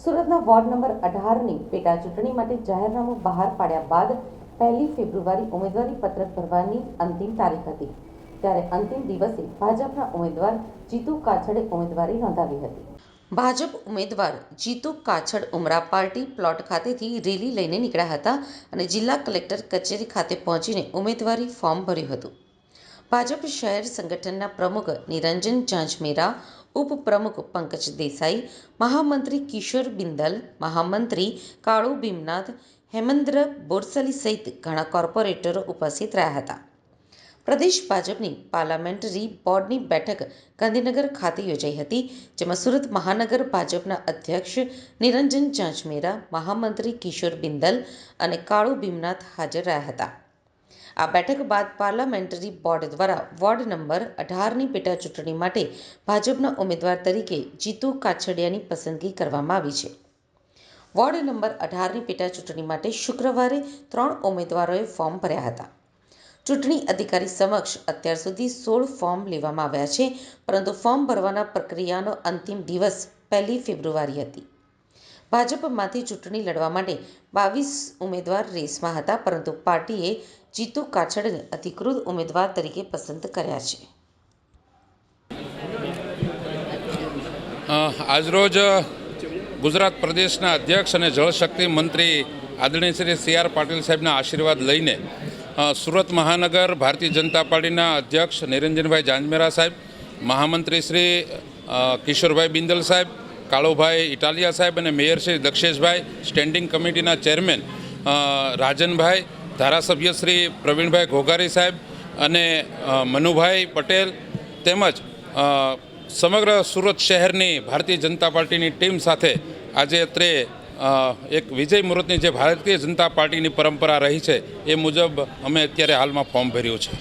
સુરતના ward number 18ની પેટા ચૂંટણી માટે જાહેરનામું બહાર પાડ્યા બાદ 1 ફેબ્રુઆરી ઉમેદવારી પત્રક ભરવાની અંતિમ તારીખ હતી, ત્યારે અંતિમ દિવસે ભાજપના ઉમેદવાર જીતુ કાછડે ઉમેદવારી નોંધાવી હતી. ભાજપ ઉમેદવાર જીતુ કાછડ ઉમરા પાર્ટી પ્લોટ ખાતેથી રેલી લઈને નીકળ્યા હતા અને જિલ્લા કલેક્ટર કચેરી ખાતે પહોંચીને ઉમેદવારી ફોર્મ ભર્યું હતું. ભાજપ શહેર સંગઠનના પ્રમુખ નિરંજન ઝાંઝમેરા, ઉપપ્રમુખ પંકજ દેસાઈ, મહામંત્રી કિશોર બિંદલ, મહામંત્રી કાળુ ભીમનાથ, હેમેન્દ્ર બોરસલી સહિત ઘણા કોર્પોરેટરો ઉપસ્થિત રહ્યા હતા. પ્રદેશ ભાજપની પાર્લામેન્ટરી બોર્ડની બેઠક ગાંધીનગર ખાતે યોજાઈ હતી, જેમાં સુરત મહાનગર ભાજપના અધ્યક્ષ નિરંજન ઝાંઝમેરા, મહામંત્રી કિશોર બિંદલ અને કાળુ ભીમનાથ હાજર રહ્યા હતા. આ બેઠક બાદ પાર્લામેન્ટરી બોર્ડ દ્વારા વોર્ડ નંબર 18ની પેટા ચૂંટણી માટે ભાજપના ઉમેદવાર તરીકે જીતુ કાછડિયાની પસંદગી કરવામાં આવી છે. વોર્ડ નંબર 18ની પેટા ચૂંટણી માટે શુક્રવારે 3 ઉમેદવારોએ ફોર્મ ભર્યા હતા. ચૂંટણી અધિકારી સમક્ષ અત્યાર સુધી 16 ફોર્મ લેવામાં આવ્યા છે, પરંતુ ફોર્મ ભરવાના પ્રક્રિયાનો અંતિમ દિવસ 1 ફેબ્રુઆરી હતી. ભાજપમાંથી ચૂંટણી લડવા માટે 22 ઉમેદવાર રેસમાં હતા, પરંતુ પાર્ટીએ જીતુ કાછડને અધિકૃત ઉમેદવાર તરીકે પસંદ કર્યા છે. આજરોજ ગુજરાત પ્રદેશના અધ્યક્ષ અને જળશક્તિ મંત્રી આદરણીય શ્રી CR પાટીલ સાહેબના આશીર્વાદ લઈને સુરત મહાનગર ભારતીય જનતા પાર્ટીના અધ્યક્ષ નિરંજનભાઈ ઝાંઝમેરા સાહેબ, મહામંત્રી શ્રી કિશોરભાઈ બિંદલ સાહેબ, કાળુભાઈ ઇટાલિયા સાહેબ અને મેયર શ્રી દક્ષેશભાઈ, સ્ટેન્ડિંગ કમિટીના ચેરમેન રાજનભાઈ, ધારાસભ્ય શ્રી પ્રવીણભાઈ ઘોઘારી સાહેબ અને મનુભાઈ પટેલ તેમજ સમગ્ર સુરત શહેરની ભારતીય જનતા પાર્ટીની ટીમ સાથે આજે અત્રે એક વિજય મુહૂર્તની જે ભારતીય જનતા પાર્ટીની પરંપરા રહી છે એ મુજબ અમે અત્યારે હાલમાં ફોર્મ ભર્યું છે.